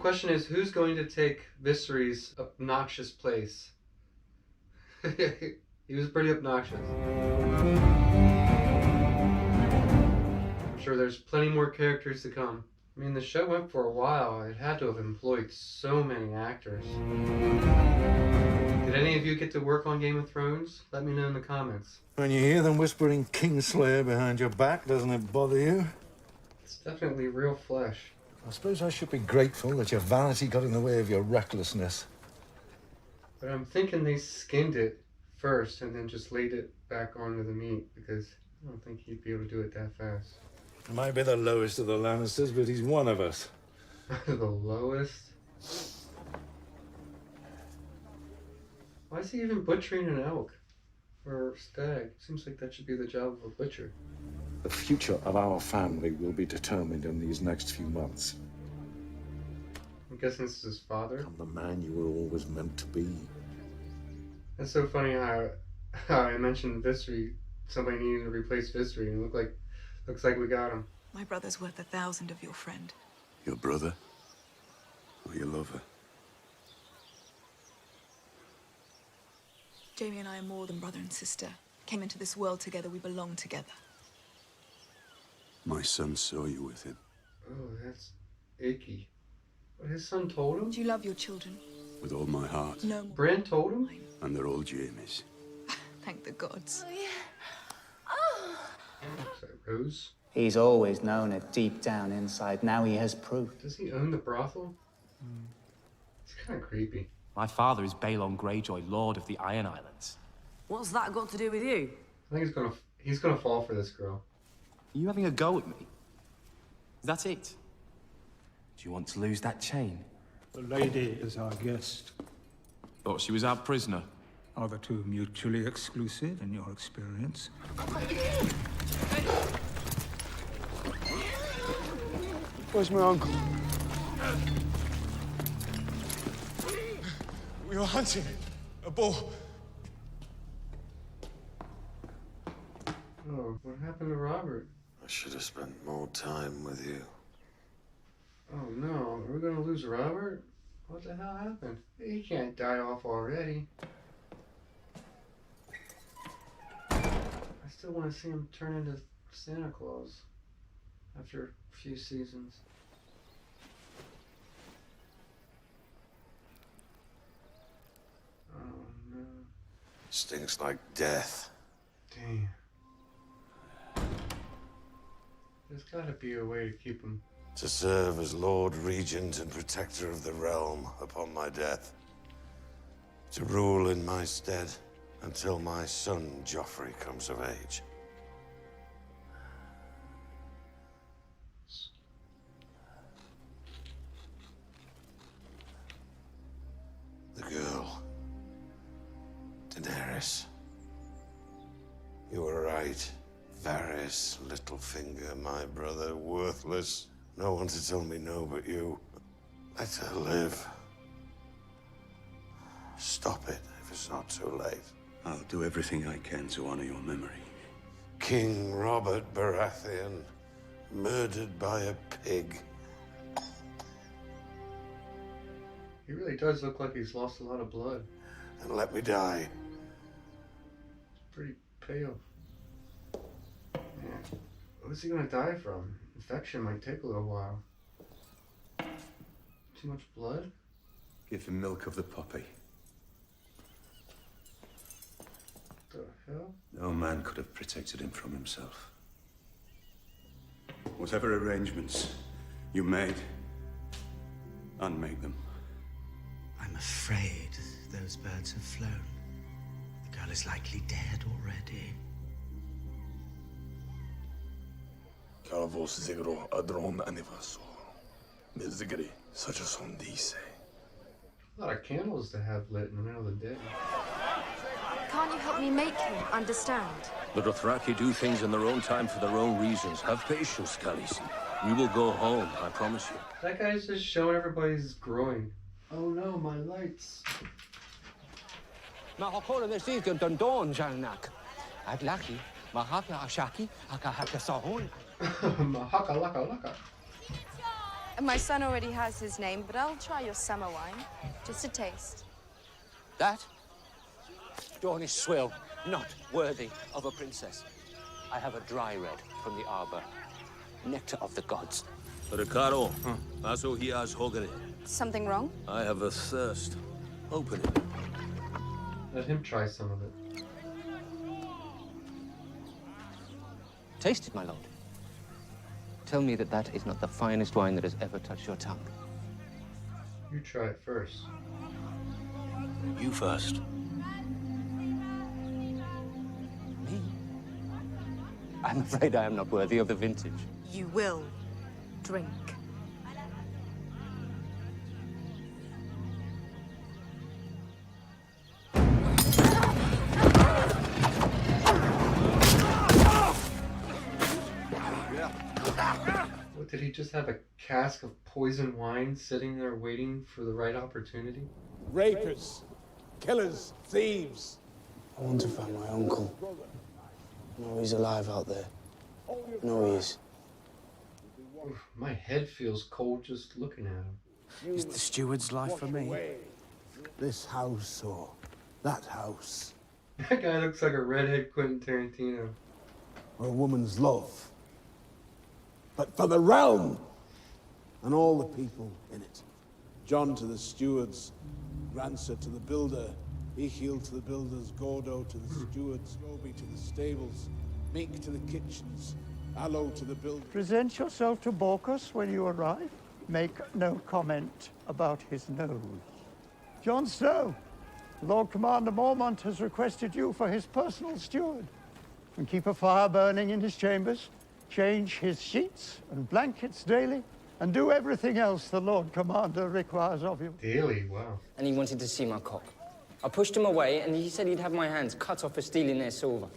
question is, who's going to take Viserys' obnoxious place? He was pretty obnoxious. I'm sure there's plenty more characters to come. I mean, the show went for a while. It had to have employed so many actors. Did any of you get to work on Game of Thrones? Let me know in the comments. When you hear them whispering Kingslayer behind your back, doesn't it bother you? It's definitely real flesh. I suppose I should be grateful that your vanity got in the way of your recklessness. But I'm thinking they skinned it first and then just laid it back onto the meat, because I don't think he'd be able to do it that fast. He might be the lowest of the Lannisters, but he's one of us. The lowest? Why is he even butchering an elk or a stag? Seems like that should be the job of a butcher. The future of our family will be determined in these next few months. I'm guessing this is his father. I'm the man you were always meant to be. That's so funny how I mentioned Viserys, somebody needing to replace Viserys, and looks like we got him. My brother's worth 1,000 of your friend. Your brother? Or your lover? Jamie and I are more than brother and sister. Came into this world together, we belong together. My son saw you with him. Oh, that's icky. But his son told him? Do you love your children? With all my heart. No more. Bran told him? And they're all Jamie's. Thank the gods. Oh, yeah. Oh. Is that Rose? He's always known it deep down inside. Now he has proof. Does he own the brothel? It's kind of creepy. My father is Balon Greyjoy, Lord of the Iron Islands. What's that got to do with you? I think he's gonna fall for this girl. Are you having a go at me? Is that it? Do you want to lose that chain? The lady is our guest. Thought she was our prisoner. Are the two mutually exclusive in your experience? Where's my uncle? We were hunting a bull. Oh, what happened to Robert? I should have spent more time with you. Oh no, are we gonna lose Robert? What the hell happened? He can't die off already. I still want to see him turn into Santa Claus after a few seasons. Oh no. Stinks like death. Damn. There's gotta be a way to keep him. To serve as Lord Regent and Protector of the Realm upon my death. To rule in my stead until my son Joffrey comes of age. The girl, Daenerys. You were right. Varys, Littlefinger, my brother, worthless. No one to tell me no but you. Let her live. Stop it if it's not too late. I'll do everything I can to honor your memory. King Robert Baratheon, murdered by a pig. He really does look like he's lost a lot of blood. And let me die. Pretty pale. Yeah. What's he gonna die from? Infection might take a little while. Too much blood? Give him milk of the poppy. The hell? No man could have protected him from himself. Whatever arrangements you made, unmake them. I'm afraid those birds have flown. The girl is likely dead already. Calvos zigro adron anivaso. Mizigri, such a son dice. A lot of candles to have lit in the middle of the day. Can't you help me make him understand? The Dothraki do things in their own time for their own reasons. Have patience, Khaleesi. We will go home, I promise you. That guy's just showing everybody's groin. Oh no, my lights. Mahakora the season done dawn, Janak. I'd lucky. Mahaka Ashaki, Akahaka Sahon. Mahaka laka laka. And my son already has his name, but I'll try your summer wine. Just a taste. That? Dornish swill, not worthy of a princess. I have a dry red from the arbor. Nectar of the gods. Ricardo, also he has hogere. Something wrong? I have a thirst. Open it. Let him try some of it. Taste it, my lord. Tell me that that is not the finest wine that has ever touched your tongue. You try it first. You first. Me? I'm afraid I am not worthy of the vintage. You will drink. What, did he just have a cask of poison wine sitting there waiting for the right opportunity? Rapers, killers, thieves. I want to find my uncle. I know he's alive out there. I know he is. Oof, my head feels cold just looking at him. Is the steward's life for me? This house or that house. That guy looks like a redhead Quentin Tarantino. Or a woman's love. But for the realm and all the people in it. John to the stewards, Rancer to the builder, Echiel to the builders, Gordo to the stewards, Roby to the stables, Meek to the kitchens, Allo to the builders. Present yourself to Borkus when you arrive. Make no comment about his nose. Jon Snow, Lord Commander Mormont has requested you for his personal steward. And keep a fire burning in his chambers, change his sheets and blankets daily, and do everything else the Lord Commander requires of you. Daily, wow. And he wanted to see my cock. I pushed him away, and he said he'd have my hands cut off for stealing their silver.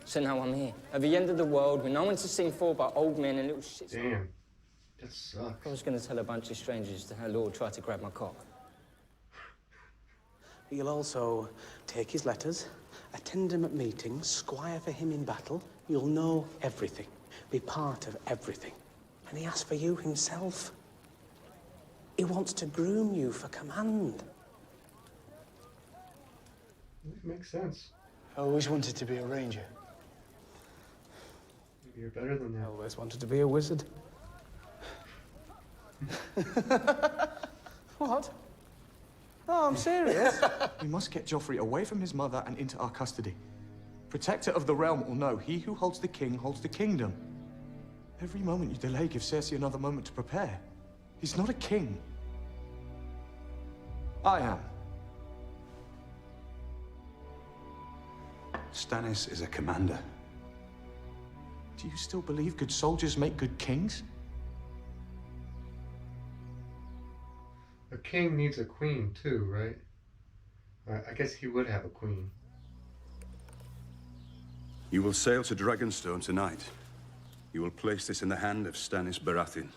So now I'm here, at the end of the world, with no one to sing for but old men and little shits. Damn, that sucks. I was going to tell a bunch of strangers that our Lord tried to grab my cock. You'll also take his letters, attend him at meetings, squire for him in battle. You'll know everything, be part of everything. And he asks for you himself. He wants to groom you for command. It makes sense. I always wanted to be a ranger. Maybe you're better than that. I always wanted to be a wizard. What? Oh, I'm serious. We must get Joffrey away from his mother and into our custody. Protector of the realm will know he who holds the king holds the kingdom. Every moment you delay gives Cersei another moment to prepare. He's not a king. I am. Stannis is a commander. Do you still believe good soldiers make good kings? A king needs a queen too, right? I guess he would have a queen. You will sail to Dragonstone tonight. You will place this in the hand of Stannis Baratheon.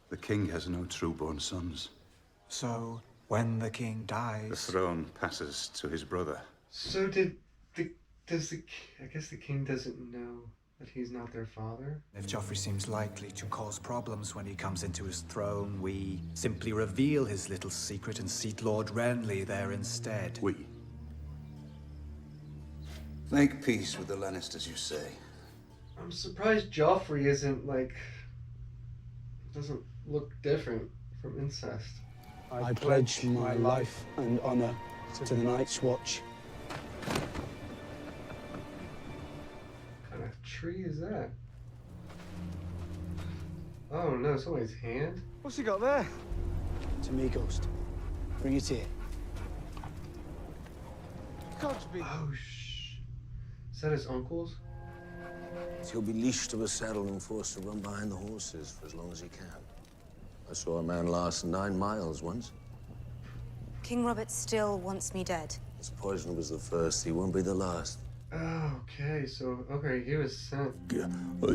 The king has no true-born sons. So, when the king dies... The throne passes to his brother. So I guess the king doesn't know that he's not their father? If Joffrey seems likely to cause problems when he comes into his throne, we simply reveal his little secret and seat Lord Renly there instead. We? Make peace with the Lannisters, you say? I'm surprised Joffrey isn't, like... doesn't look different from incest. I pledge my life and honor to the Night's Watch. What kind of tree is that? Oh no, somebody's hand? What's he got there? To me, Ghost. Bring it here. Can't be. Oh, is that his uncle's? He'll be leashed to a saddle and forced to run behind the horses for as long as he can. I saw a man last 9 miles once. King Robert still wants me dead. His poison was the first, he won't be the last. Oh, okay, so, okay, he was sent. Oh,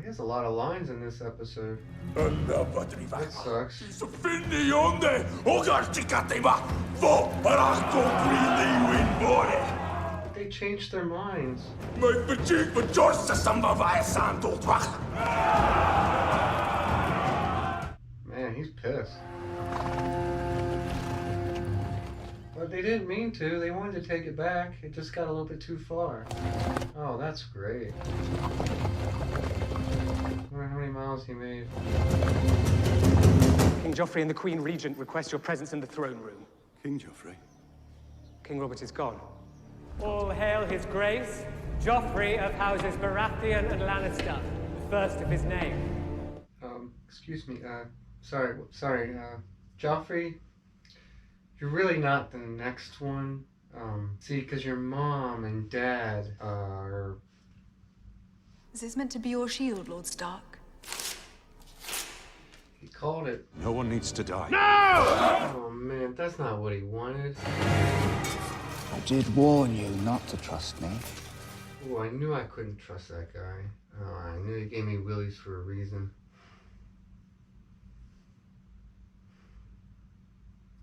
he has a lot of lines in this episode. That sucks. They changed their minds. Man, he's pissed. But they didn't mean to. They wanted to take it back. It just got a little bit too far. Oh, that's great. I wonder how many miles he made. King Joffrey and the Queen Regent request your presence in the throne room. King Joffrey? King Robert is gone. All hail his grace, Joffrey of houses Baratheon and Lannister, the first of his name. Excuse me, sorry, Joffrey, you're really not the next one. See, because your mom and dad are... Is this meant to be your shield, Lord Stark? He called it. No one needs to die. No! Oh man, that's not what he wanted. I did warn you not to trust me. Oh, I knew I couldn't trust that guy. Oh, I knew he gave me willies for a reason.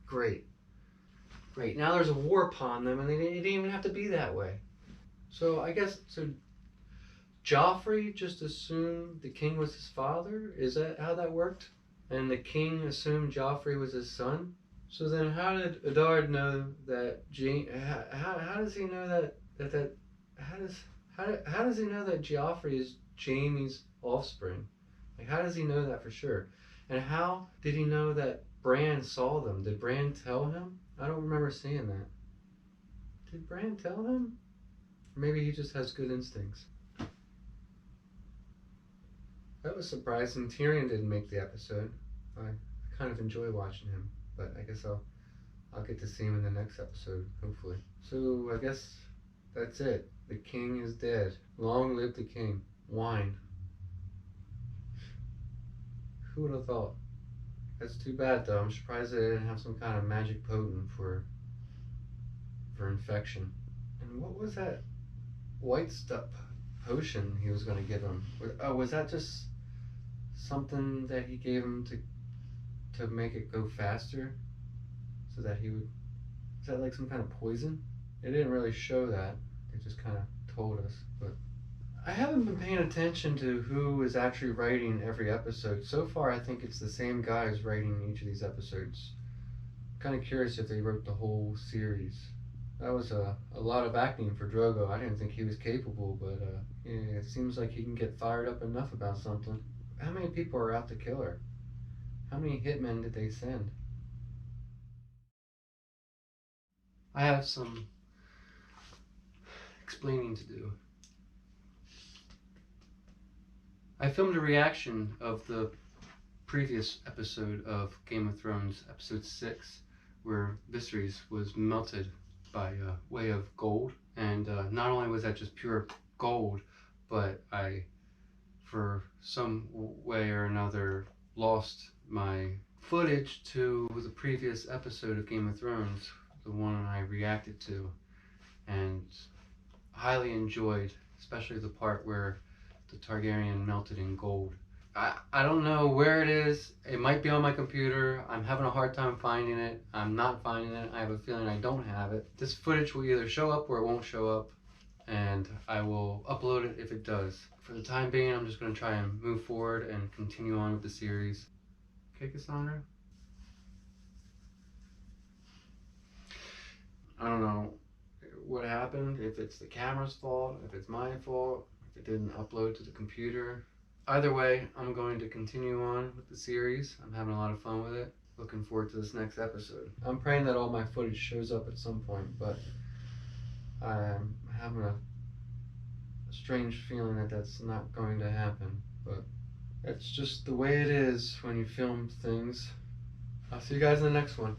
Great. Great. Now there's a war upon them, and it didn't even have to be that way. So I guess, Joffrey just assumed the king was his father? Is that how that worked? And the king assumed Joffrey was his son? So then how did Eddard know that how does he know how does he know that Joffrey is Jaime's offspring? Like, how does he know that for sure? And how did he know that Bran saw them? Did Bran tell him? I don't remember seeing that. Did Bran tell him? Or maybe he just has good instincts. That was surprising. Tyrion didn't make the episode. I kind of enjoy watching him, but I guess I'll get to see him in the next episode, hopefully. So I guess that's it. The king is dead. Long live the king. Wine. Who would have thought? That's too bad though. I'm surprised they didn't have some kind of magic potent for infection. And what was that white stuff potion he was going to give him? Oh, was that just something that he gave him to make it go faster? So that he would... Is that like some kind of poison? They didn't really show that. They just kind of told us. But I haven't been paying attention to who is actually writing every episode. So far, I think it's the same guy who's writing each of these episodes. I'm kind of curious if they wrote the whole series. That was a lot of acting for Drogo. I didn't think he was capable, but yeah, it seems like he can get fired up enough about something. How many people are out to kill her? How many hitmen did they send? I have some explaining to do. I filmed a reaction of the previous episode of Game of Thrones, episode 6, where Viserys was melted by way of gold. And not only was that just pure gold, but I, for some way or another, lost my footage to the previous episode of Game of Thrones, the one I reacted to, and highly enjoyed, especially the part where the Targaryen melted in gold. I don't know where it is. It might be on my computer. I'm having a hard time finding it. I'm not finding it. I have a feeling I don't have it. This footage will either show up or it won't show up, and I will upload it if it does. For the time being, I'm just going to try and move forward and continue on with the series. Okay, Cassandra? I don't know what happened, if it's the camera's fault, if it's my fault, if it didn't upload to the computer. Either way, I'm going to continue on with the series. I'm having a lot of fun with it. Looking forward to this next episode. I'm praying that all my footage shows up at some point, but I'm having a strange feeling that that's not going to happen. But that's just the way it is when you film things. I'll see you guys in the next one.